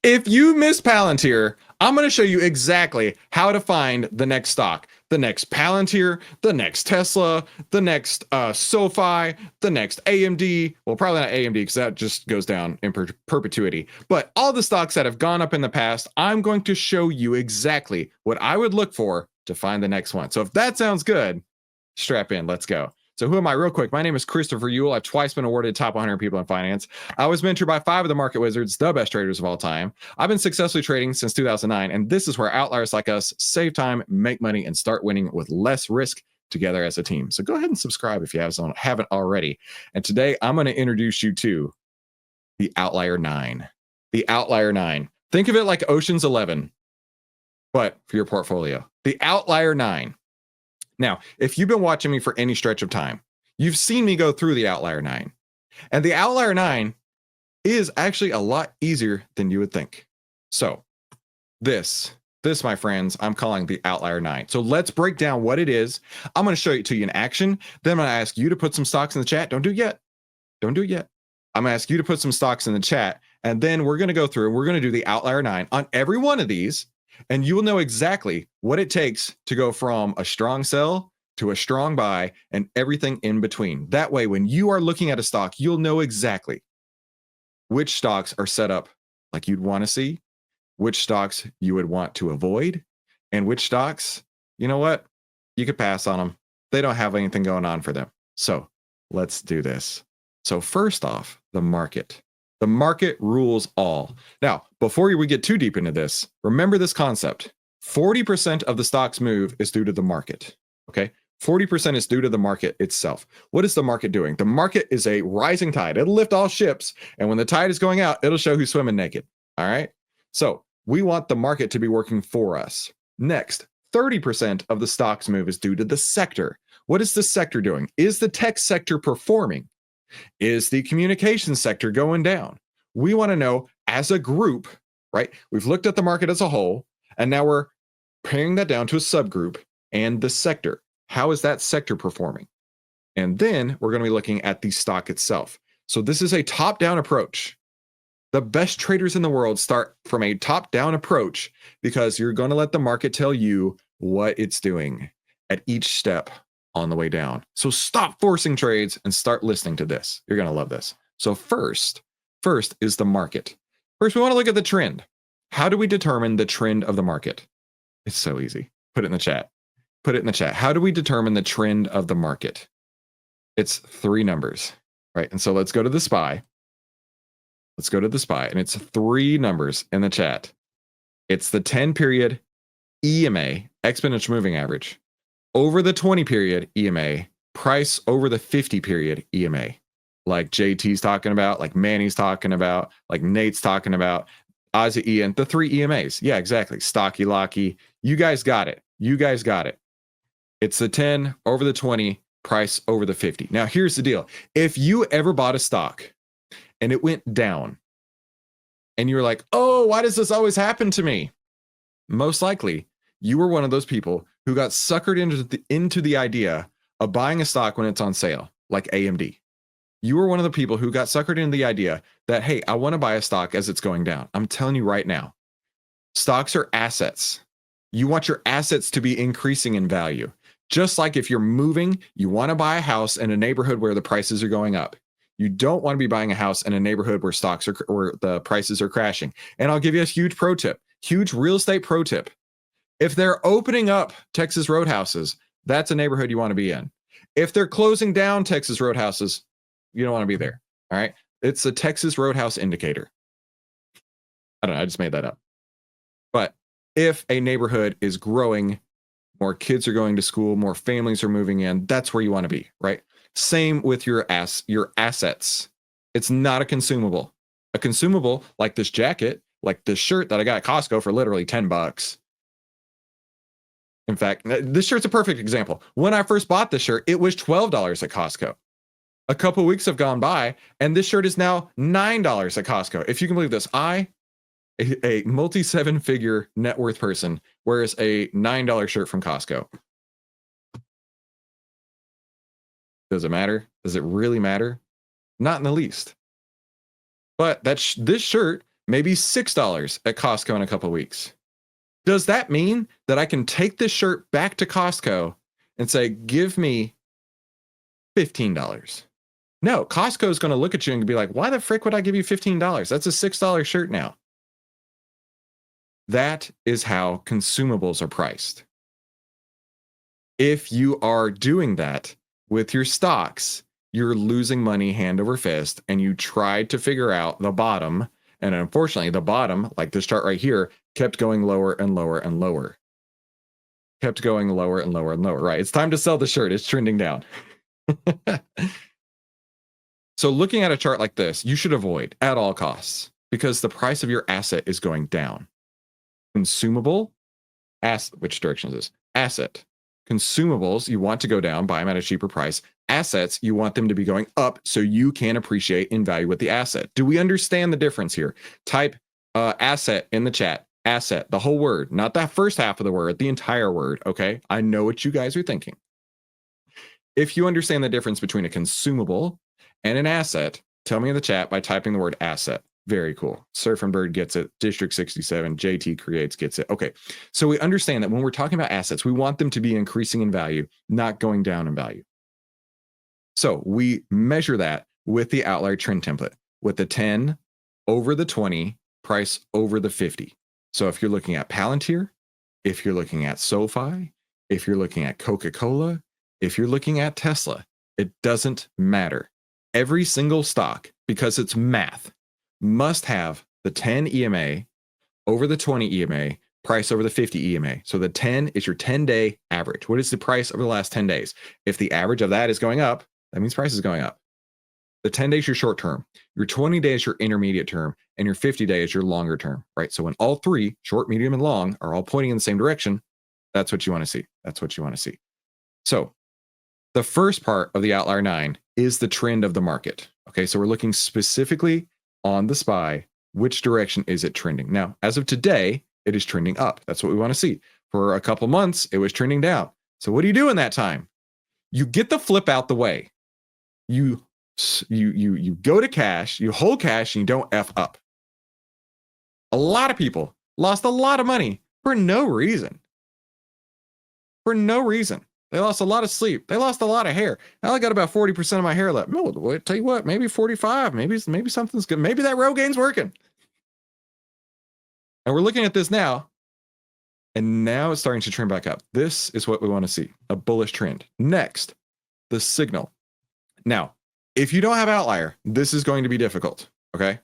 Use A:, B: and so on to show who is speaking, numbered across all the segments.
A: If you miss Palantir, I'm going to show you exactly how to find the next stock, the next Palantir, the next Tesla, the next SoFi, the next AMD. Well, probably not AMD because that just goes down in perpetuity. But all the stocks that have gone up in the past, I'm going to show you exactly what I would look for to find the next one. So if that sounds good, strap in. Let's go. So who am I? Real quick, my name is Christopher Uhl. I've twice been awarded top 100 people in finance. I was mentored by 5 of the market wizards, the best traders of all time. I've been successfully trading since 2009, and this is where outliers like us save time, make money, and start winning with less risk together as a team. So go ahead and subscribe if you haven't already. And today I'm going to introduce you to the OVTLYR Nine. The OVTLYR Nine. Think of it like Ocean's 11, but for your portfolio. The OVTLYR Nine. Now, if you've been watching me for any stretch of time, you've seen me go through the OVTLYR Nine. And the OVTLYR Nine is actually a lot easier than you would think. So this, my friends, I'm calling the OVTLYR Nine. So let's break down what it is. I'm going to show it to you in action. Then I'm going to ask you to put some stocks in the chat. Don't do it yet. Don't do it yet. I'm going to ask you to put some stocks in the chat. And then we're going to go through and we're going to do the OVTLYR Nine on every one of these. And you will know exactly what it takes to go from a strong sell to a strong buy and everything in between. That way, when you are looking at a stock, you'll know exactly which stocks are set up like you'd want to see, which stocks you would want to avoid, and which stocks, you know what, you could pass on them. They don't have anything going on for them. So let's do this. So first off, the market. The market rules all. Now, before we get too deep into this, remember this concept. 40% of the stock's move is due to the market. Okay? 40% is due to the market itself. What is the market doing? The market is a rising tide. It'll lift all ships. And when the tide is going out, it'll show who's swimming naked. All right? So we want the market to be working for us. Next, 30% of the stock's move is due to the sector. What is the sector doing? Is the tech sector performing? Is the communication sector going down? We want to know as a group, right? We've looked at the market as a whole, and now we're paring that down to a subgroup and the sector. How is that sector performing? And then we're going to be looking at the stock itself. So this is a top-down approach. The best traders in the world start from a top-down approach because you're going to let the market tell you what it's doing at each step on the way down. So stop forcing trades and start listening to this. You're going to love this. So first is the market. First, we want to look at the trend. How do we determine the trend of the market? It's so easy. Put it in the chat. Put it in the chat. How do we determine the trend of the market? It's 3 numbers, right? And so let's go to the SPY. Let's go to the SPY, and it's 3 numbers in the chat. It's the 10-period EMA, exponential moving average, over the 20-period EMA, price over the 50-period EMA, like JT's talking about, like Manny's talking about, like Nate's talking about, Ozzy Ian, the 3 EMAs. Yeah, exactly. Stocky Locky. You guys got it. You guys got it. It's the 10 over the 20, price over the 50. Now, here's the deal. If you ever bought a stock and it went down and you were like, oh, why does this always happen to me? Most likely, you were one of those people who got suckered into the idea of buying a stock when it's on sale, like AMD. You were one of the people who got suckered into the idea that, hey, I want to buy a stock as it's going down. I'm telling you right now, stocks are assets. You want your assets to be increasing in value. Just like if you're moving, you want to buy a house in a neighborhood where the prices are going up. You don't want to be buying a house in a neighborhood where where the prices are crashing. And I'll give you a huge pro tip, huge real estate pro tip. If they're opening up Texas roadhouses, that's a neighborhood you want to be in. If they're closing down Texas roadhouses, you don't want to be there. All right. It's a Texas roadhouse indicator. I don't know. I just made that up. But if a neighborhood is growing, more kids are going to school, more families are moving in, that's where you want to be, right? Same with your assets. It's not a consumable. A consumable like this jacket, like this shirt that I got at Costco for literally $10. In fact, this shirt's a perfect example. When I first bought this shirt, it was $12 at Costco. A couple of weeks have gone by, and this shirt is now $9 at Costco. If you can believe this, a multi-7-figure net worth person, wears a $9 shirt from Costco. Does it matter? Does it really matter? Not in the least. But this shirt maybe $6 at Costco in a couple of weeks. Does that mean that I can take this shirt back to Costco and say, give me $15? No, Costco is going to look at you and be like, why the frick would I give you $15? That's a $6 shirt now. That is how consumables are priced. If you are doing that with your stocks, you're losing money hand over fist, and you tried to figure out the bottom. And unfortunately, the bottom, like this chart right here, kept going lower and lower and lower. Kept going lower and lower and lower, right? It's time to sell the shirt. It's trending down. So looking at a chart like this, you should avoid at all costs because the price of your asset is going down. Consumable, asset, which direction is this? Asset. Consumables, you want to go down, buy them at a cheaper price. Assets, you want them to be going up so you can appreciate in value with the asset. Do we understand the difference here? Type asset in the chat. Asset, the whole word, not the first half of the word, the entire word, okay? I know what you guys are thinking. If you understand the difference between a consumable and an asset, tell me in the chat by typing the word asset. Very cool. Surf and Bird gets it. District 67, JT Creates gets it. Okay, so we understand that when we're talking about assets, we want them to be increasing in value, not going down in value. So we measure that with the Outlier trend template, with the 10 over the 20, price over the 50. So if you're looking at Palantir, if you're looking at SoFi, if you're looking at Coca-Cola, if you're looking at Tesla, it doesn't matter. Every single stock, because it's math, must have the 10 EMA over the 20 EMA, price over the 50 EMA. So the 10 is your 10-day average. What is the price over the last 10 days? If the average of that is going up, that means price is going up. The 10 days your short term, your 20 days your intermediate term, and your 50 days your longer term, right? So when all three, short, medium, and long, are all pointing in the same direction, that's what you want to see. That's what you want to see. So the first part of the Outlier 9 is the trend of the market. Okay, so we're looking specifically on the SPY. Which direction is it trending? Now, as of today, it is trending up. That's what we want to see. For a couple months, it was trending down. So what do you do in that time? You get the flip out the way. You go to cash, you hold cash, and you don't F up. A lot of people lost a lot of money for no reason. For no reason. They lost a lot of sleep. They lost a lot of hair. I only got about 40% of my hair left. No, tell you what, maybe 45. Maybe something's good. Maybe that Rogain's working. And we're looking at this now. And now it's starting to trend back up. This is what we want to see, a bullish trend. Next, the signal. Now, if you don't have Outlier, this is going to be difficult, okay?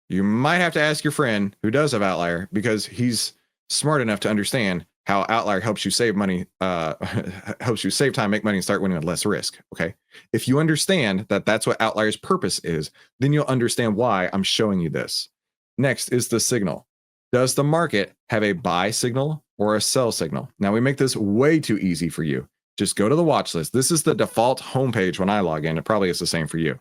A: You might have to ask your friend who does have Outlier because he's smart enough to understand how Outlier helps you save money, helps you save time, make money, and start winning with less risk, okay? If you understand that that's what Outlier's purpose is, then you'll understand why I'm showing you this. Next is the signal. Does the market have a buy signal or a sell signal? Now, we make this way too easy for you. Just go to the watch list. This is the default homepage when I log in. It probably is the same for you.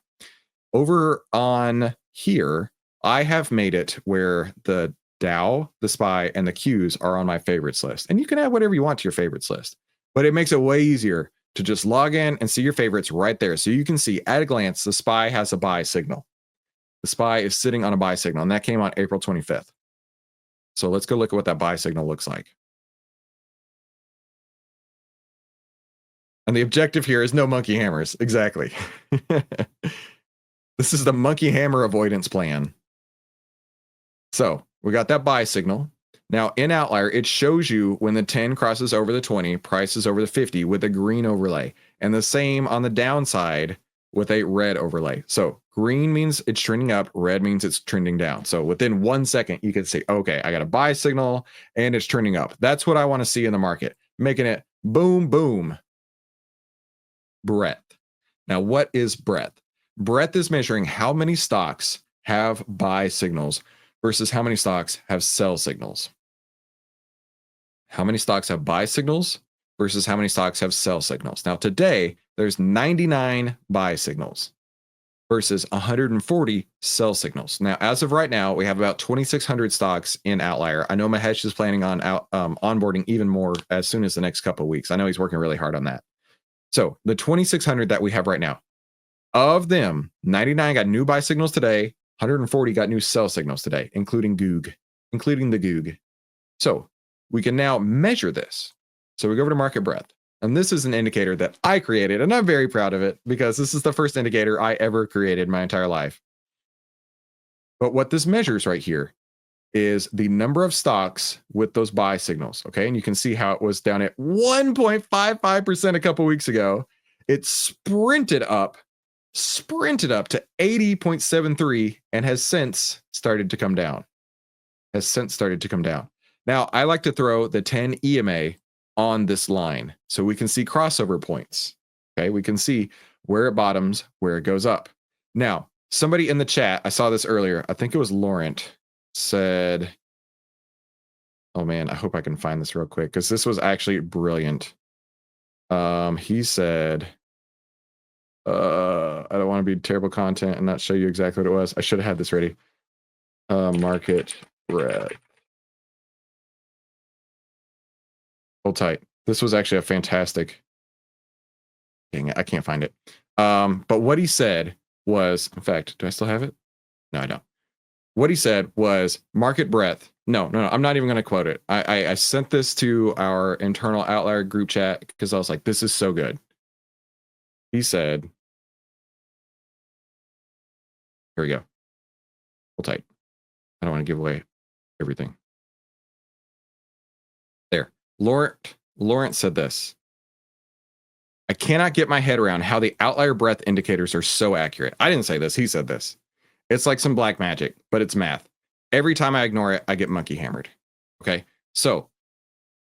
A: Over on here, I have made it where the Dow, the SPY, and the Qs are on my favorites list. And you can add whatever you want to your favorites list. But it makes it way easier to just log in and see your favorites right there. So you can see at a glance, the SPY has a buy signal. The SPY is sitting on a buy signal, and that came on April 25th. So let's go look at what that buy signal looks like. And the objective here is no monkey hammers. Exactly. This is the monkey hammer avoidance plan. So we got that buy signal. Now in Outlier, it shows you when the 10 crosses over the 20, prices over the 50 with a green overlay. And the same on the downside with a red overlay. So green means it's trending up, red means it's trending down. So within 1 second, you can say, okay, I got a buy signal and it's trending up. That's what I want to see in the market, making it boom, boom. Breadth. Now, what is breadth? Breadth is measuring how many stocks have buy signals versus how many stocks have sell signals. How many stocks have buy signals versus how many stocks have sell signals. Now, today, there's 99 buy signals versus 140 sell signals. Now, as of right now, we have about 2,600 stocks in Outlier. I know Mahesh is planning on onboarding even more as soon as the next couple of weeks. I know he's working really hard on that. So the 2,600 that we have right now, of them, 99 got new buy signals today, 140 got new sell signals today, including the Goog. So we can now measure this. So we go over to market breadth. And this is an indicator that I created, and I'm very proud of it because this is the first indicator I ever created in my entire life. But what this measures right here is the number of stocks with those buy signals. Okay. And you can see how it was down at 1.55% a couple weeks ago. It sprinted up to 80.73 and has since started to come down. Now, I like to throw the 10 EMA on this line so we can see crossover points. Okay, we can see where it bottoms, where it goes up. Now, somebody in the chat, I saw this earlier, I think it was Laurent, said, oh man, I hope I can find this real quick because this was actually brilliant. He said, I don't want to be terrible content and not show you exactly what it was. I should have had this ready. Market breadth. Hold tight. This was actually a fantastic. Dang it, I can't find it. But what he said was, in fact, do I still have it? No, I don't. What he said was market breadth. No, I'm not even going to quote it. I sent this to our internal Outlier group chat because I was like, this is so good. He said, here we go. Hold tight. I don't want to give away everything. There. Laurent said this. I cannot get my head around how the outlier breadth indicators are so accurate. I didn't say this. He said this. It's like some black magic, but it's math. Every time I ignore it, I get monkey hammered. Okay. So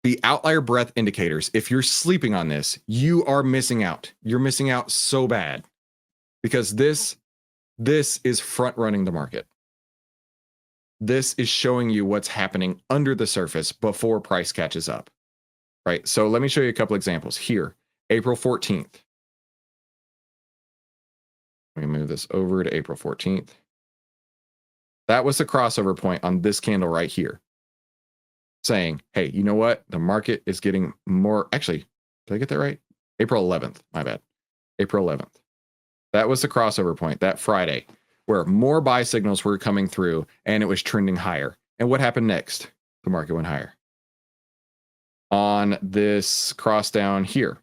A: the outlier breadth indicators, if you're sleeping on this, you are missing out. You're missing out so bad because this is front running the market. This is showing you what's happening under the surface before price catches up, right? So let me show you a couple examples here. April 14th. Let me move this over to April 14th. That was the crossover point on this candle right here, saying, hey, you know what? The market is getting more. Actually, did I get that right? April 11th. My bad. April 11th. That was the crossover point that Friday, where more buy signals were coming through and it was trending higher. And what happened next? The market went higher. On this cross down here,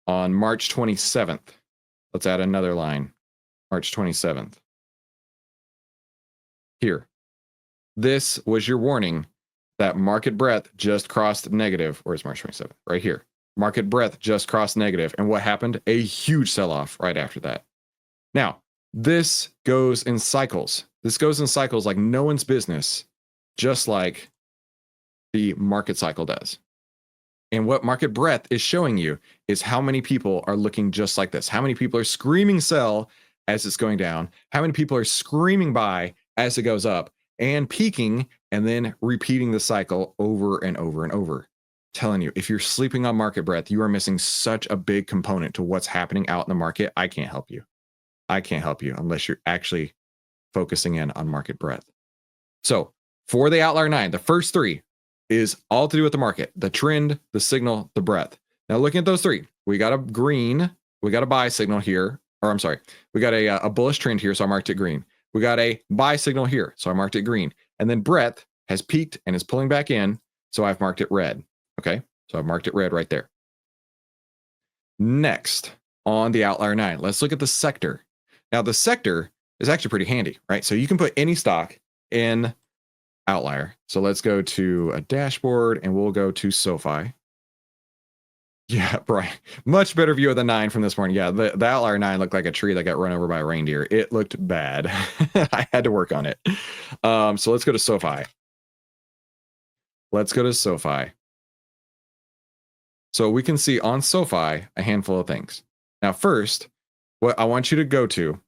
A: on March 27th, let's add another line, March 27th. Here, this was your warning that market breadth just crossed negative. Where's March 27th? Right here. Market breadth just crossed negative. And what happened? A huge sell-off right after that. Now, this goes in cycles. This goes in cycles like no one's business, just like the market cycle does. And what market breadth is showing you is how many people are looking just like this. How many people are screaming sell as it's going down? How many people are screaming buy as it goes up and peaking and then repeating the cycle over and over and over? I'm telling you, if you're sleeping on market breadth, you are missing such a big component to what's happening out in the market. I can't help you. I can't help you unless you're actually focusing in on market breadth. So for the Outlier 9, the first three is all to do with the market, the trend, the signal, the breadth. Now looking at those three, we got a green, we got a buy signal here, or I'm sorry, we got a bullish trend here, so I marked it green. We got a buy signal here, so I marked it green. And then breadth has peaked and is pulling back in, so I've marked it red. Okay, so I've marked it red right there. Next, on the Outlier 9, let's look at the sector. Now the sector is actually pretty handy, right? So you can put any stock in Outlier. So let's go to a dashboard and we'll go to SoFi. Yeah, Brian, much better view of the 9 from this morning. Yeah, the Outlier 9 looked like a tree that got run over by a reindeer. It looked bad. I had to work on it. So let's go to SoFi. Let's go to SoFi. So we can see on SoFi a handful of things. Now, first, what I want you to go to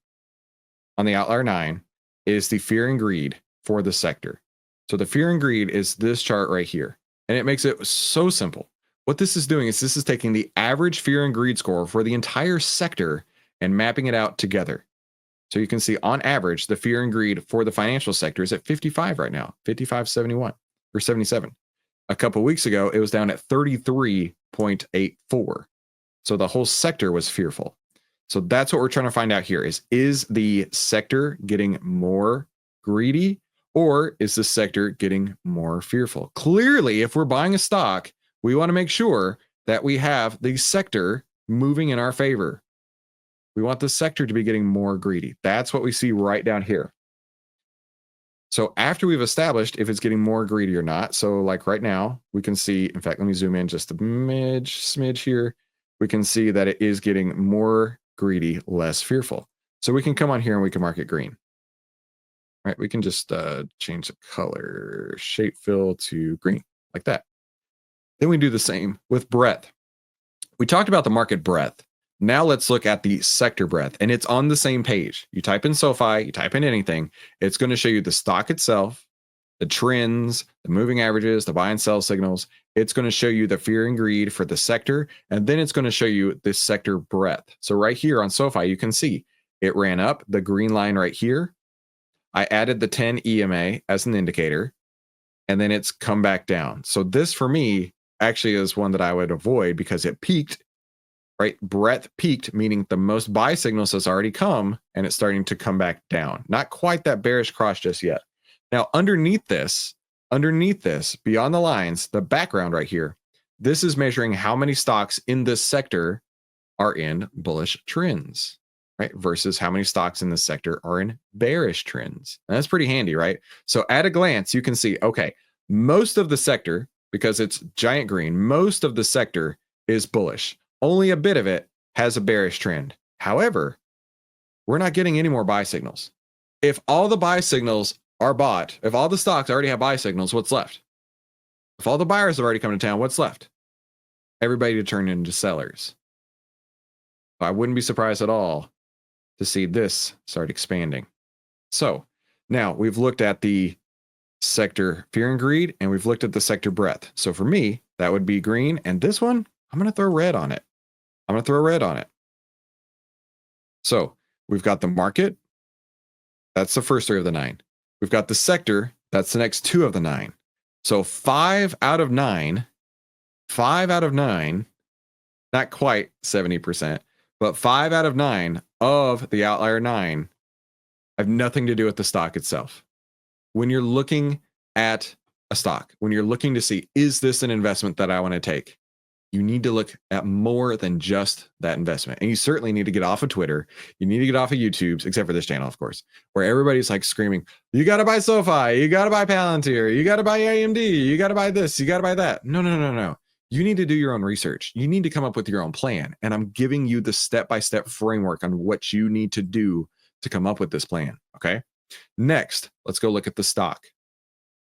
A: on the Outlier 9 is the fear and greed for the sector. So the fear and greed is this chart right here. And it makes it so simple. What this is doing is this is taking the average fear and greed score for the entire sector and mapping it out together. So you can see on average, the fear and greed for the financial sector is at 55 right now, 55.71 or 77. A couple of weeks ago, it was down at 33.84. So the whole sector was fearful. So that's what we're trying to find out here is the sector getting more greedy, or is the sector getting more fearful? Clearly, if we're buying a stock, we want to make sure that we have the sector moving in our favor. We want the sector to be getting more greedy. That's what we see right down here. So after we've established if it's getting more greedy or not, so like right now, we can see, in fact, let me zoom in just a smidge here. We can see that it is getting more greedy, less fearful. So we can come on here and we can mark it green. All right, we can just change the color, shape fill to green, like that. Then we do the same with breadth. We talked about the market breadth. Now let's look at the sector breadth, and it's on the same page. You type in SoFi, you type in anything, it's going to show you the stock itself, the trends, the moving averages, the buy and sell signals. It's going to show you the fear and greed for the sector, and then it's going to show you this sector breadth. So right here on SoFi, you can see it ran up the green line right here. I added the 10 EMA as an indicator, and then it's come back down. So this for me actually is one that I would avoid because it peaked. Right, breadth peaked, meaning the most buy signals has already come and it's starting to come back down. Not quite that bearish cross just yet. Now, underneath this, beyond the lines, the background right here, this is measuring how many stocks in this sector are in bullish trends, right? Versus how many stocks in this sector are in bearish trends. And that's pretty handy, right? So at a glance, you can see, okay, most of the sector, because it's giant green, most of the sector is bullish. Only a bit of it has a bearish trend. However, we're not getting any more buy signals. If all the buy signals are bought, if all the stocks already have buy signals, what's left? If all the buyers have already come to town, what's left? Everybody to turn into sellers. I wouldn't be surprised at all to see this start expanding. So now we've looked at the sector fear and greed, and we've looked at the sector breadth. So for me, that would be green, and this one, I'm going to throw red on it. So we've got the market. That's the first 3 of the 9. We've got the sector. That's the next 2 of the 9. So 5 out of 9, not quite 70%, but 5 out of 9 of the Outlier 9 have nothing to do with the stock itself. When you're looking at a stock, when you're looking to see, is this an investment that I want to take? You need to look at more than just that investment. And you certainly need to get off of Twitter. You need to get off of YouTube, except for this channel, of course, where everybody's like screaming, you got to buy SoFi, you got to buy Palantir, you got to buy AMD, you got to buy this, you got to buy that. No. You need to do your own research. You need to come up with your own plan. And I'm giving you the step-by-step framework on what you need to do to come up with this plan. Okay. Next, let's go look at the stock.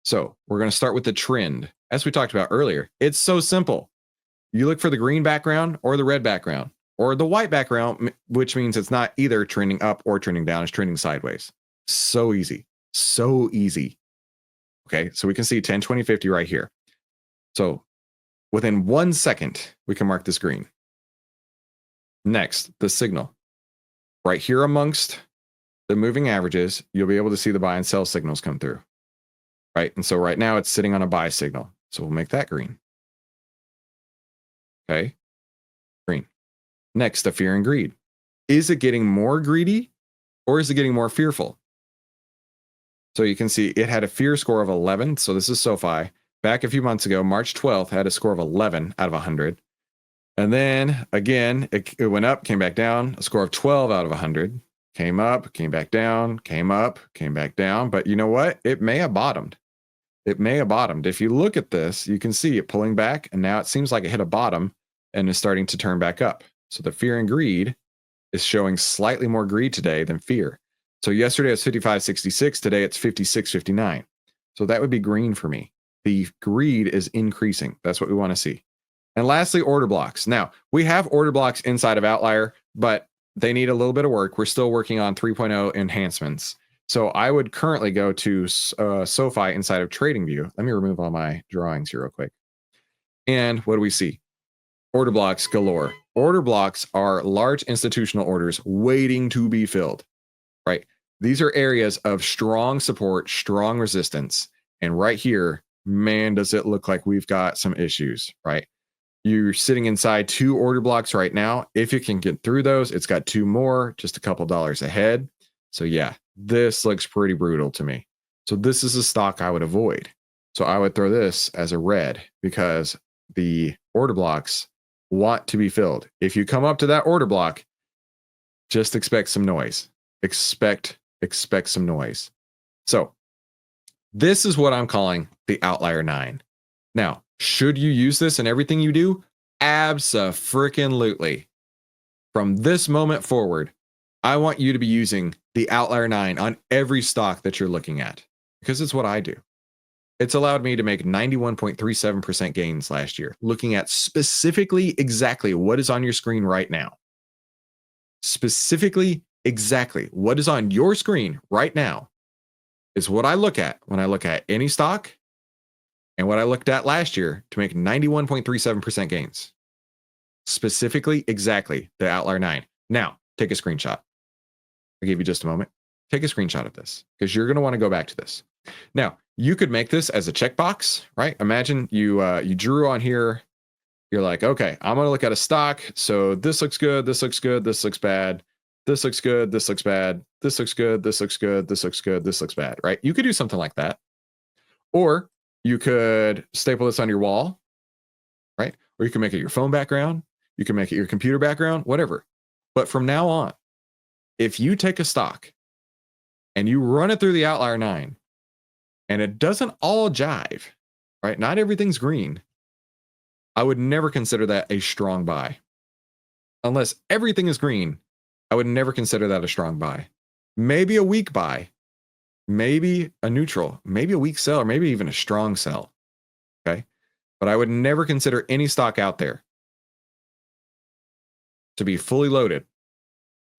A: So we're going to start with the trend. As we talked about earlier, it's so simple. You look for the green background or the red background or the white background, which means it's not either trending up or trending down, it's trending sideways. So easy. Okay, so we can see 10, 20, 50 right here. So within 1 second, we can mark this green. Next, the signal. Right here amongst the moving averages, you'll be able to see the buy and sell signals come through. Right, and so right now it's sitting on a buy signal. So we'll make that green. Okay, green. Next, the fear and greed. Is it getting more greedy or is it getting more fearful? So you can see it had a fear score of 11. So this is SoFi. Back a few months ago, March 12th, had a score of 11 out of 100. And then again, it went up, came back down, a score of 12 out of 100. Came up, came back down, came up, came back down. But you know what? It may have bottomed. If you look at this, you can see it pulling back, and now it seems like it hit a bottom and is starting to turn back up. So the fear and greed is showing slightly more greed today than fear. So yesterday it was 55.66. Today it's 56.59. So that would be green for me. The greed is increasing. That's what we want to see. And lastly, order blocks. Now, we have order blocks inside of Outlier, but they need a little bit of work. We're still working on 3.0 enhancements. So I would currently go to SoFi inside of TradingView. Let me remove all my drawings here real quick. And what do we see? Order blocks galore. Order blocks are large institutional orders waiting to be filled, right? These are areas of strong support, strong resistance. And right here, man, does it look like we've got some issues, right? You're sitting inside 2 order blocks right now. If you can get through those, it's got 2 more, just a couple dollars ahead. So yeah, this looks pretty brutal to me. So this is a stock I would avoid. So I would throw this as a red because the order blocks want to be filled. If you come up to that order block, just expect some noise. Expect some noise. So this is what I'm calling the Outlier 9. Now, should you use this in everything you do? Abso-freaking-lutely. From this moment forward, I want you to be using the Outlier 9 on every stock that you're looking at because it's what I do. It's allowed me to make 91.37% gains last year, looking at specifically exactly what is on your screen right now. Specifically exactly what is on your screen right now is what I look at when I look at any stock and what I looked at last year to make 91.37% gains. Specifically exactly the Outlier 9. Now, take a screenshot. I'll give you just a moment. Take a screenshot of this because you're going to want to go back to this. Now, you could make this as a checkbox, right? Imagine you drew on here. You're like, okay, I'm going to look at a stock. So this looks good. This looks good. This looks bad. This looks good. This looks bad. This looks good. This looks good. This looks good. This looks bad, right? You could do something like that. Or you could staple this on your wall, right? Or you can make it your phone background. You can make it your computer background, whatever. But from now on, if you take a stock and you run it through the Outlier 9 and it doesn't all jive, right? Not everything's green. I would never consider that a strong buy. Unless everything is green, I would never consider that a strong buy. Maybe a weak buy, maybe a neutral, maybe a weak sell, or maybe even a strong sell. Okay. But I would never consider any stock out there to be fully loaded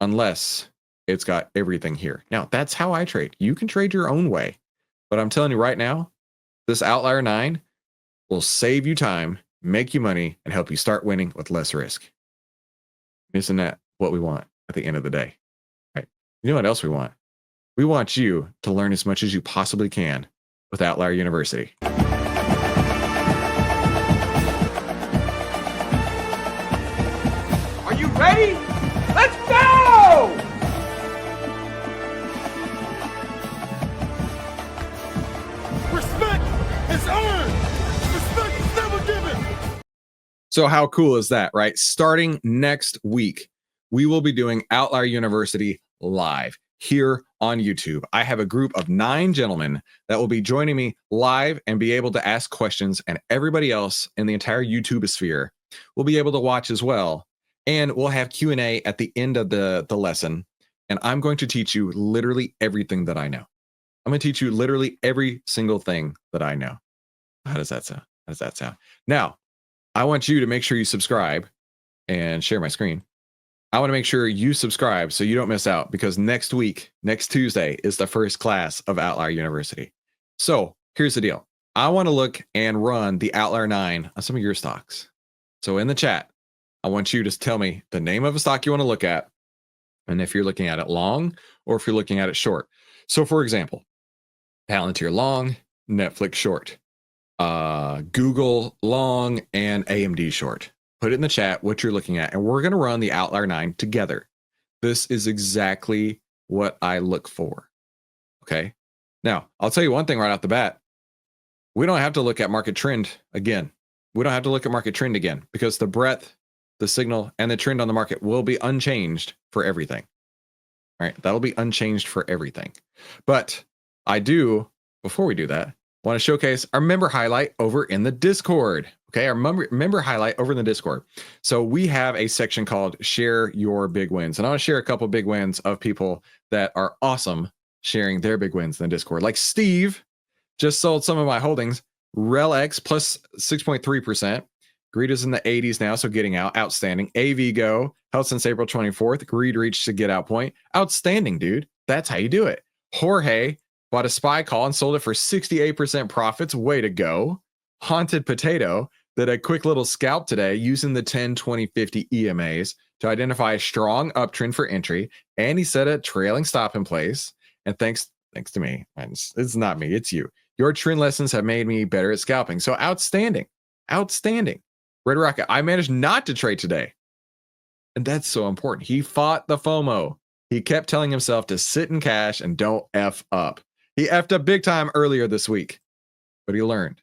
A: unless it's got everything here. Now, that's how I trade. You can trade your own way. But I'm telling you right now, this Outlier 9 will save you time, make you money, and help you start winning with less risk. Isn't that what we want at the end of the day? Right? You know what else we want? We want you to learn as much as you possibly can with Outlier University.
B: Are you ready? Let's go!
C: Respect is earned. Respect is never given.
A: So how cool is that, right? Starting next week, we will be doing Outlier University live here on YouTube. I have a group of 9 gentlemen that will be joining me live and be able to ask questions, and everybody else in the entire YouTube sphere will be able to watch as well. And we'll have Q&A at the end of the lesson. And I'm going to teach you literally everything that I know. I'm going to teach you literally every single thing that I know. How does that sound? How does that sound? Now, I want you to make sure you subscribe and share my screen. I want to make sure you subscribe so you don't miss out, because next week, next Tuesday, is the first class of Outlier University. So here's the deal. I want to look and run the Outlier 9 on some of your stocks. So in the chat, I want you to tell me the name of a stock you want to look at, and if you're looking at it long or if you're looking at it short. So for example, Palantir long, Netflix short, Google long, and AMD short. Put it in the chat what you're looking at, and we're going to run the Outlier 9 together. This is exactly what I look for. Okay. Now, I'll tell you one thing right off the bat. We don't have to look at market trend again. We don't have to look at market trend again, because the breadth, the signal, and the trend on the market will be unchanged for everything. All right. That'll be unchanged for everything. But I do, before we do that, want to showcase our member highlight over in the Discord. Okay, our member highlight over in the Discord. So we have a section called Share Your Big Wins. And I want to share a couple big wins of people that are awesome sharing their big wins in the Discord. Like Steve just sold some of my holdings. RelX plus 6.3%. Greed is in the 80s now, so getting out. Outstanding. AVGO held since April 24th. Greed reached a get out point. Outstanding, dude. That's how you do it. Jorge bought a SPY call and sold it for 68% profits. Way to go. Haunted Potato did a quick little scalp today using the 10, 20, 50 EMAs to identify a strong uptrend for entry. And he set a trailing stop in place. And thanks to me, it's not me, it's you. Your trend lessons have made me better at scalping. So outstanding. Outstanding. Red Rocket, I managed not to trade today. And that's so important. He fought the FOMO. He kept telling himself to sit in cash and don't F up. He effed up big time earlier this week, but he learned.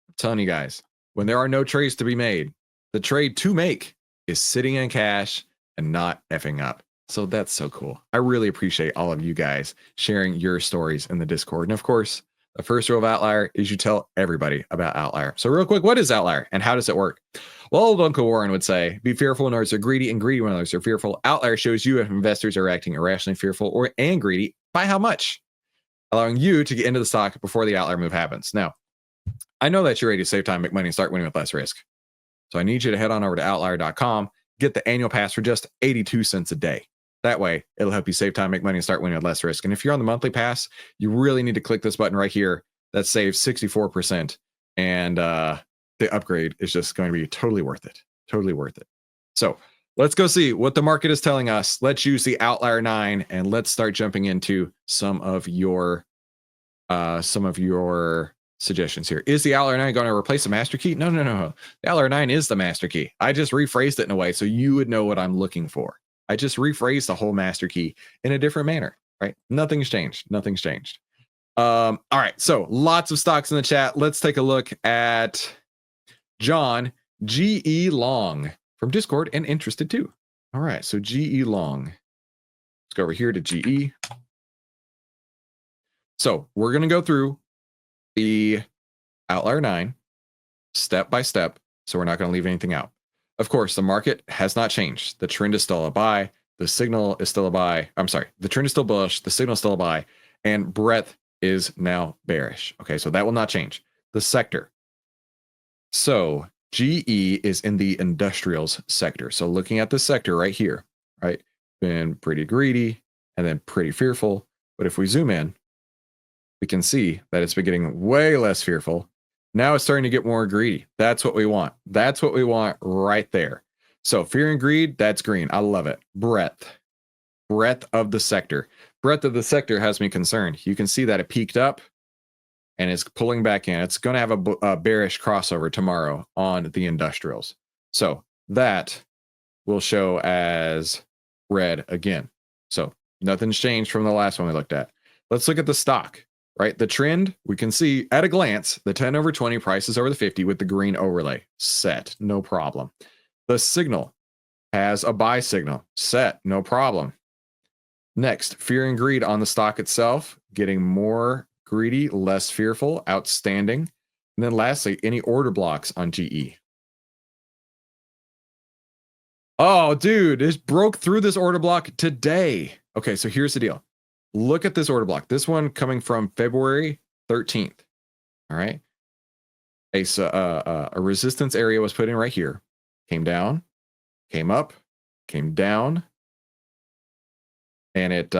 A: I'm telling you guys, when there are no trades to be made, the trade to make is sitting in cash and not effing up. So that's so cool. I really appreciate all of you guys sharing your stories in the Discord. And of course, the first rule of Outlier is you tell everybody about Outlier. So real quick, what is Outlier and how does it work? Well, old Uncle Warren would say, be fearful when others are greedy and greedy when others are fearful. Outlier shows you if investors are acting irrationally fearful and greedy by how much, allowing you to get into the stock before the Outlier move happens. Now, I know that you're ready to save time, make money, and start winning with less risk. So I need you to head on over to outlier.com, get the annual pass for just 82 cents a day. That way, it'll help you save time, make money, and start winning with less risk. And if you're on the monthly pass, you really need to click this button right here that saves 64%. And the upgrade is just going to be totally worth it. Totally worth it. So let's go see what the market is telling us. Let's use the OVTLYR 9 and let's start jumping into some of your suggestions here. Is the OVTLYR 9 going to replace the master key? No. The OVTLYR 9 is the master key. I just rephrased it in a way so you would know what I'm looking for. I just rephrased the whole master key in a different manner, right? Nothing's changed. Nothing's changed. All right. So lots of stocks in the chat. Let's take a look at John GE Long from Discord and interested too. All right. So GE Long. Let's go over here to GE. So we're going to go through the OVTLYR 9 step by step. So we're not going to leave anything out. Of course, the market has not changed. The trend is still a buy. The signal is still a buy. I'm sorry. The trend is still bullish. The signal is still a buy. And breadth is now bearish. Okay, so that will not change. The sector. So GE is in the industrials sector. So looking at this sector right here, right? Been pretty greedy and then pretty fearful. But if we zoom in, we can see that it's been getting way less fearful. Now it's starting to get more greedy. That's what we want. That's what we want right there. So fear and greed, that's green. I love it. Breadth of the sector. Breadth of the sector has me concerned. You can see that it peaked up and it's pulling back in. It's going to have a bearish crossover tomorrow on the industrials. So that will show as red again. So nothing's changed from the last one we looked at. Let's look at the stock. Right, the trend, we can see at a glance, the 10 over 20 prices over the 50 with the green overlay. Set, no problem. The signal has a buy signal. Set, no problem. Next, fear and greed on the stock itself, getting more greedy, less fearful, outstanding. And then lastly, any order blocks on GE. Oh, dude, it broke through this order block today. Okay, so here's the deal. Look at this order block. This one coming from February 13th. All right. A resistance area was put in right here. Came down, came up, came down. And it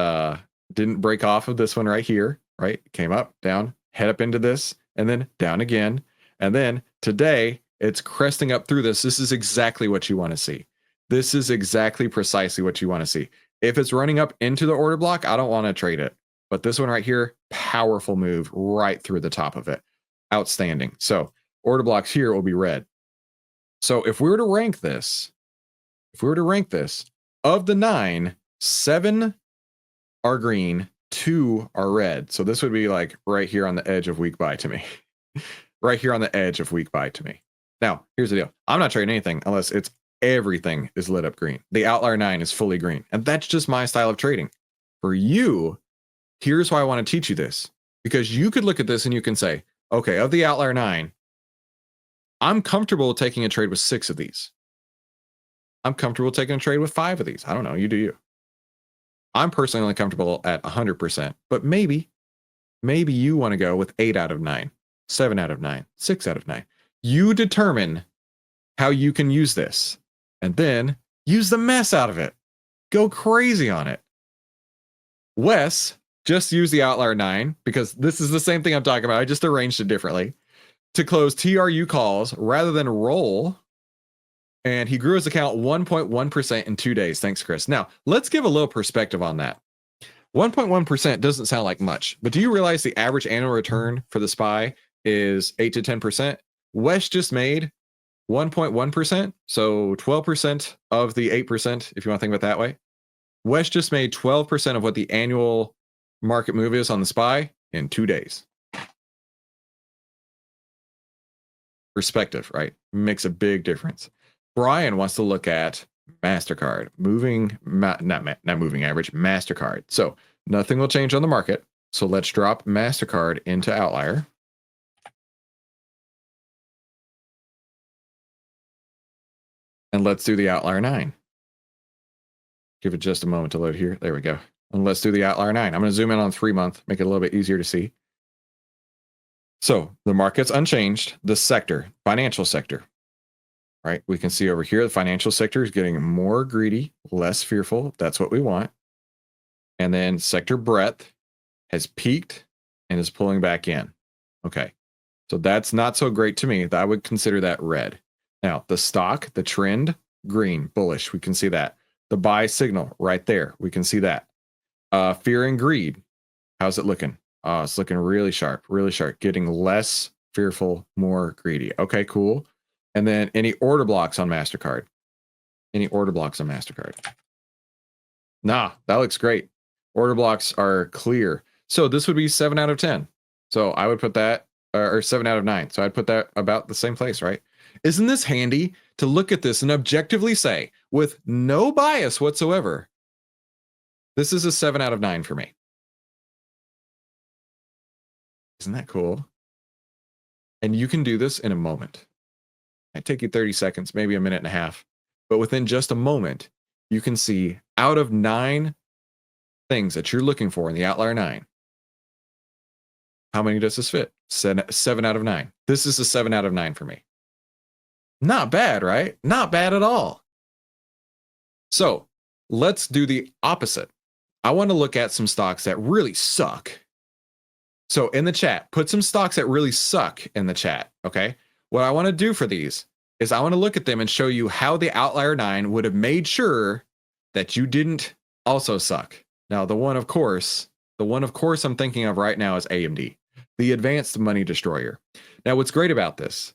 A: didn't break off of this one right here. Right. Came up, down, head up into this, and then down again. And then today it's cresting up through this. This is exactly what you want to see. This is exactly precisely what you want to see. If it's running up into the order block, I don't want to trade it. But this one right here, powerful move right through the top of it. Outstanding. So order blocks here will be red. So if we were to rank this, of the 9, 7 are green, 2 are red. So this would be like right here on the edge of weak buy to me. Right here on the edge of weak buy to me. Now, here's the deal. I'm not trading anything unless it's everything is lit up green. The OVTLYR 9 is fully green. And that's just my style of trading. For you, here's why I want to teach you this. Because you could look at this and you can say, okay, of the OVTLYR 9, I'm comfortable taking a trade with 6 of these. I'm comfortable taking a trade with 5 of these. I don't know. You do you. I'm personally only comfortable at 100%. But maybe you want to go with 8 out of 9, 7 out of 9, 6 out of 9. You determine how you can use this. And then use the mess out of it. Go crazy on it. Wes just used the OVTLYR 9 because this is the same thing I'm talking about. I just arranged it differently to close TRU calls rather than roll. And he grew his account 1.1% in 2 days. Thanks, Chris. Now, let's give a little perspective on that. 1.1% doesn't sound like much, but do you realize the average annual return for the SPY is 8 to 10%? Wes just made 1.1%. So 12% of the 8%, if you want to think about it that way. Wes just made 12% of what the annual market move is on the SPY in 2 days. Perspective, right? Makes a big difference. Brian wants to look at MasterCard, not moving average, MasterCard. So nothing will change on the market. So let's drop MasterCard into Outlier. And let's do the OVTLYR 9. Give it just a moment to load here. There we go. And let's do the OVTLYR 9. I'm going to zoom in on 3-month, make it a little bit easier to see. So the market's unchanged. The sector, financial sector, right? We can see over here, the financial sector is getting more greedy, less fearful. That's what we want. And then sector breadth has peaked and is pulling back in. Okay. So that's not so great to me. I would consider that red. Now, the stock, the trend, green, bullish. We can see that. The buy signal right there. We can see that. Fear and greed. How's it looking? It's looking really sharp, getting less fearful, more greedy. Okay, cool. And then any order blocks on MasterCard? Any order blocks on MasterCard? Nah, that looks great. Order blocks are clear. So this would be 7 out of 10. So I would put that, or 7 out of 9. So I'd put that about the same place, right? Isn't this handy to look at this and objectively say, with no bias whatsoever, this is a 7 out of 9 for me? Isn't that cool? And you can do this in a moment. It might take you 30 seconds, maybe a minute and a half. But within just a moment, you can see out of 9 things that you're looking for in the OVTLYR 9, how many does this fit? 7 out of 9. This is a 7 out of 9 for me. Not bad, right? Not bad at all. So let's do the opposite. I want to look at some stocks that really suck. So in the chat, put some stocks that really suck in the chat, okay? What I want to do for these is I want to look at them and show you how the OVTLYR 9 would have made sure that you didn't also suck. Now, the one, of course, I'm thinking of right now is AMD, the advanced money destroyer. Now, what's great about this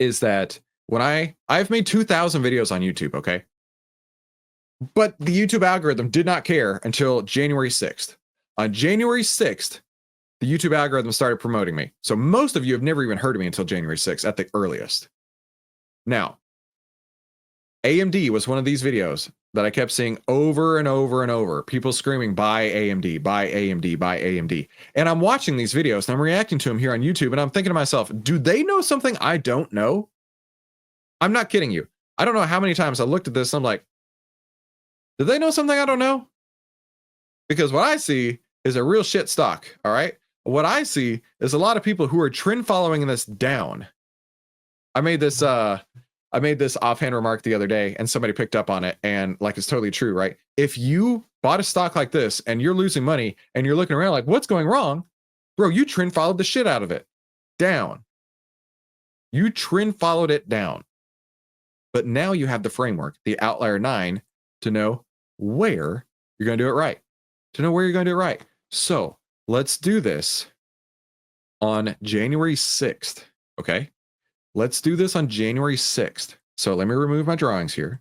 A: is that when I've made 2,000 videos on YouTube, okay? But the YouTube algorithm did not care until January 6th. On January 6th, the YouTube algorithm started promoting me. So most of you have never even heard of me until January 6th at the earliest. Now, AMD was one of these videos that I kept seeing over and over and over. People screaming, buy AMD, buy AMD, buy AMD. And I'm watching these videos and I'm reacting to them here on YouTube and I'm thinking to myself, do they know something I don't know? I'm not kidding you. I don't know how many times I looked at this and I'm like, do they know something I don't know? Because what I see is a real shit stock, all right? What I see is a lot of people who are trend following this down. I made this offhand remark the other day and somebody picked up on it and like it's totally true, right? If you bought a stock like this and you're losing money and you're looking around like, what's going wrong? Bro, you trend followed the shit out of it. Down. You trend followed it down. But now you have the framework, the OVTLYR 9, to know where you're going to do it right. So let's do this on January 6th, okay? Let's do this on January 6th. So let me remove my drawings here.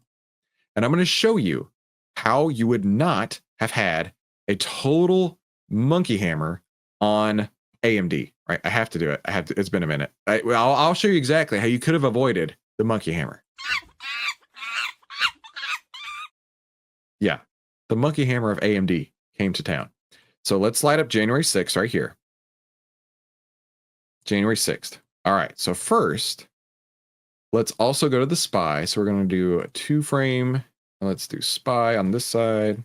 A: And I'm going to show you how you would not have had a total monkey hammer on AMD, right? I have to do it. It's been a minute. I'll show you exactly how you could have avoided the monkey hammer. Yeah, the monkey hammer of AMD came to town. So let's light up January 6th right here. January 6th. All right, so first, let's also go to the SPY. So we're going to do a 2-frame. Let's do SPY on this side.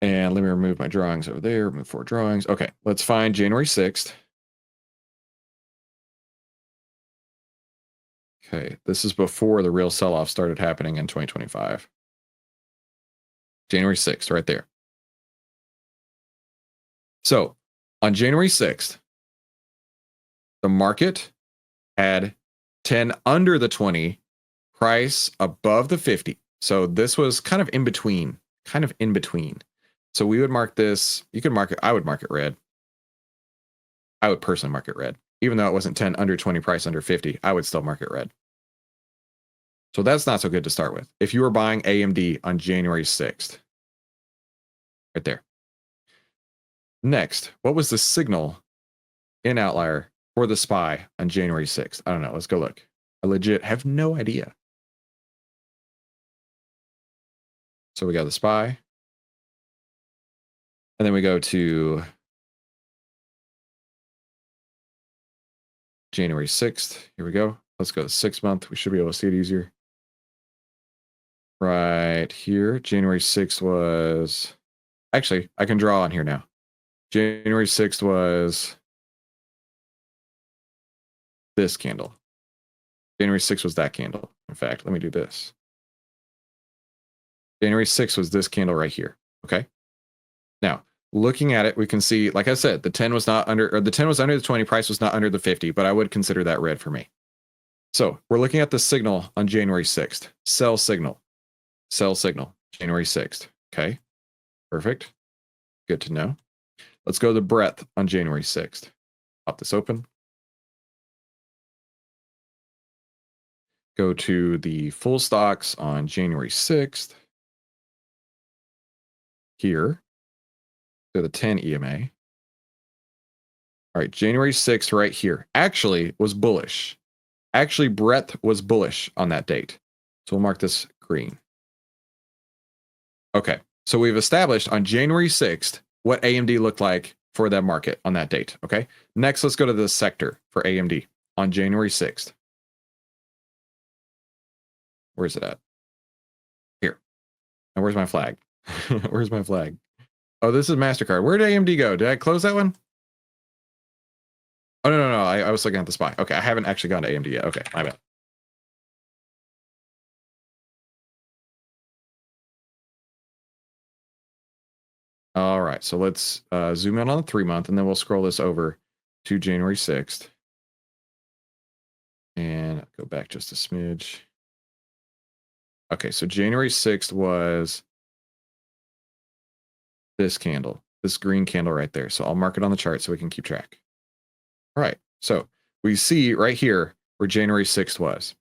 A: And let me remove my drawings over there, remove 4 drawings. Okay, let's find January 6th. Okay, this is before the real sell-off started happening in 2025. January 6th, right there. So on January 6th, the market had 10 under the 20, price above the 50. So this was kind of in between. So we would mark this. You could mark it. I would mark it red. I would personally mark it red. Even though it wasn't 10 under 20, price under 50, I would still mark it red. So that's not so good to start with. If you were buying AMD on January 6th, right there. Next, what was the signal in Outlier for the SPY on January 6th? I don't know. Let's go look. I legit have no idea. So we got the SPY. And then we go to January 6th. Here we go. Let's go to 6 month. We should be able to see it easier. Right here. January 6th was... Actually, I can draw on here now. January 6th was this candle. January 6th was that candle. In fact, let me do this. January 6th was this candle right here. Okay. Now, looking at it, we can see, like I said, the 10 was not under, or the 10 was under the 20, price was not under the 50, but I would consider that red for me. So we're looking at the signal on January 6th. Sell signal. Sell signal. January 6th. Okay. Perfect. Good to know. Let's go to the breadth on January 6th. Pop this open. Go to the full stocks on January 6th. Here. To the 10 EMA. All right, January 6th right here. Actually was bullish. Actually, breadth was bullish on that date. So we'll mark this green. Okay, so we've established on January 6th what AMD looked like for that market on that date. Okay, next let's go to the sector for AMD on January 6th. Where's it at? Here. And where's my flag? Where's my flag? Oh, this is MasterCard. Where did AMD go? Did I close that one? Oh, no. I was looking at the SPY. Okay, I haven't actually gone to AMD yet. Okay, my bad. All right, so let's zoom in on the 3 month, and then we'll scroll this over to January 6th. And go back just a smidge. Okay, so January 6th was this candle, this green candle right there. So I'll mark it on the chart so we can keep track. All right, so we see right here where January 6th was.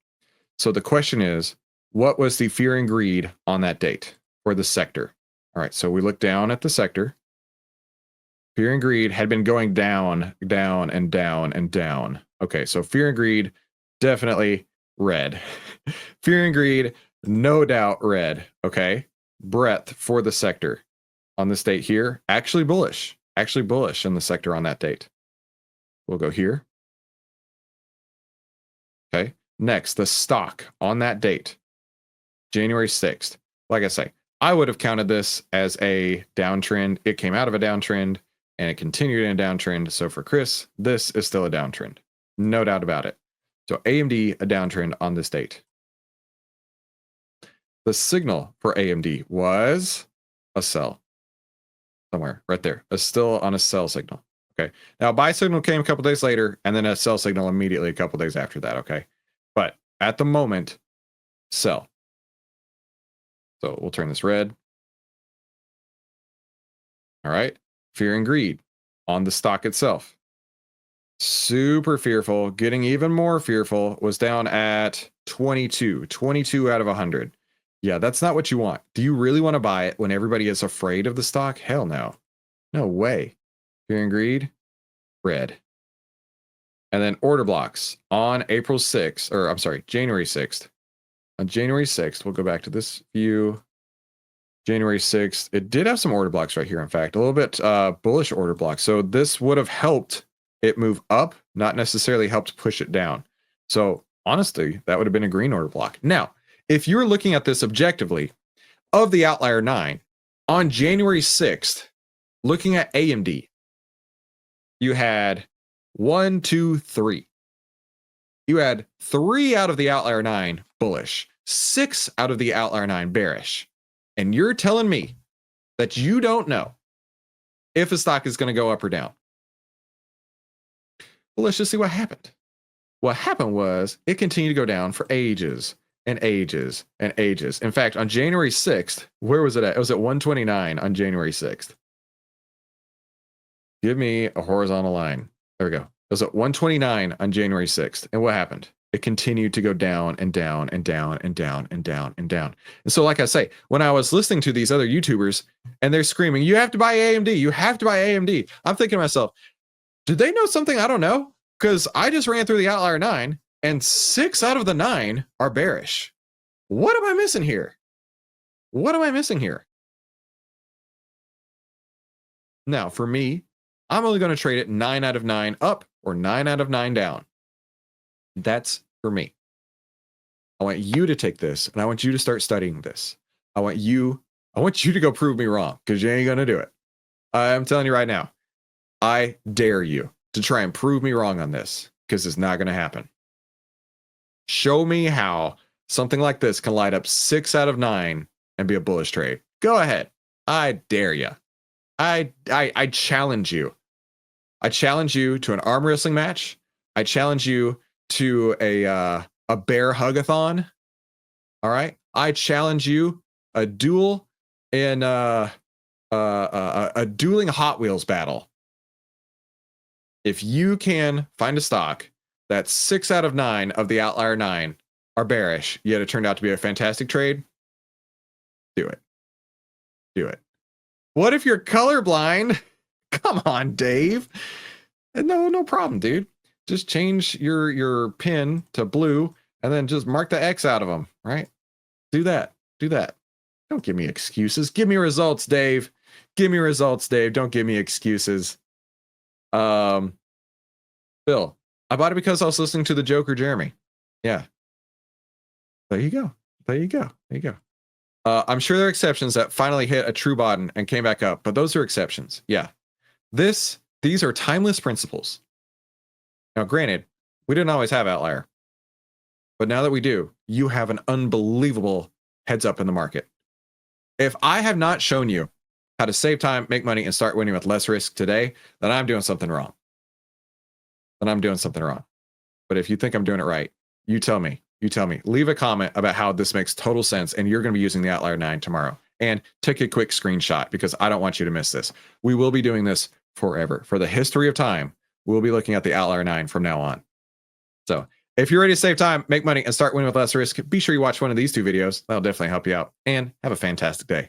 A: So the question is, what was the fear and greed on that date for the sector? All right, so we look down at the sector. Fear and greed had been going down, down, and down, and down. Okay, so fear and greed, definitely red. Fear and greed, no doubt red. Okay, breadth for the sector on this date here, actually bullish in the sector on that date. We'll go here. Okay, next, the stock on that date, January 6th. Like I say, I would have counted this as a downtrend. It came out of a downtrend and it continued in a downtrend. So for Chris, this is still a downtrend. No doubt about it. So AMD, a downtrend on this date. The signal for AMD was a sell. Somewhere right there. It's still on a sell signal. Okay. Now, buy signal came a couple days later, and then a sell signal immediately a couple days after that. Okay. But at the moment, sell. So we'll turn this red. All right. Fear and greed on the stock itself. Super fearful, getting even more fearful, was down at 22 out of 100. Yeah, that's not what you want. Do you really want to buy it when everybody is afraid of the stock? Hell no. No way. Fear and greed, red. And then order blocks on April 6th, or I'm sorry, January 6th. On January 6th, we'll go back to this view. January 6th, it did have some order blocks right here, in fact, a little bit bullish order blocks. So this would have helped it move up, not necessarily helped push it down. So honestly, that would have been a green order block. Now, if you're looking at this objectively, of the Outlier 9, on January 6th, looking at AMD, you had 1, 2, 3. You had 3 out of the Outlier 9 bullish, 6 out of the Outlier 9 bearish. And you're telling me that you don't know if a stock is going to go up or down. Well, let's just see what happened. What happened was it continued to go down for ages and ages and ages. In fact, on January 6th, where was it at? It was at 129 on January 6th. Give me a horizontal line. There we go. was at 129 on January 6th. And what happened? It continued to go down and down and down and down and down and down. And so, like I say, when I was listening to these other YouTubers and they're screaming, you have to buy AMD, you have to buy AMD, I'm thinking to myself, did they know something I don't know? Because I just ran through the Outlier 9 and 6 out of the 9 are bearish. What am I missing here? What am I missing here? Now, for me, I'm only going to trade it 9 out of 9 up or 9 out of 9 down. That's for me. I want you to take this and I want you to start studying this. I want you to go prove me wrong because you ain't going to do it. I'm telling you right now, I dare you to try and prove me wrong on this because it's not going to happen. Show me how something like this can light up 6 out of 9 and be a bullish trade. Go ahead. I dare you. I challenge you. I challenge you to an arm wrestling match. I challenge you to a bear hugathon. All right. I challenge you a duel in a dueling Hot Wheels battle. If you can find a stock that 6 out of 9 of the Outlier 9 are bearish, yet it turned out to be a fantastic trade, do it. Do it. What if you're colorblind? Come on, Dave. No problem, dude. Just change your pin to blue and then just mark the X out of them, right? Do that. Do that. Don't give me excuses. Give me results, Dave. Give me results, Dave. Don't give me excuses. Bill, I bought it because I was listening to the Joker Jeremy. Yeah. There you go. There you go. There you go. I'm sure there are exceptions that finally hit a true bottom and came back up, but those are exceptions. Yeah. These are timeless principles. Now, granted, we didn't always have Outlier, but now that we do, you have an unbelievable heads up in the market. If I have not shown you how to save time, make money, and start winning with less risk today, then I'm doing something wrong. Then I'm doing something wrong. But if you think I'm doing it right, you tell me. You tell me. Leave a comment about how this makes total sense, and you're going to be using the Outlier 9 tomorrow. And take a quick screenshot because I don't want you to miss this. We will be doing this forever. For the history of time, we'll be looking at the Outlier 9 from now on. So if you're ready to save time, make money, and start winning with less risk, be sure you watch one of these 2 videos. That'll definitely help you out. And have a fantastic day.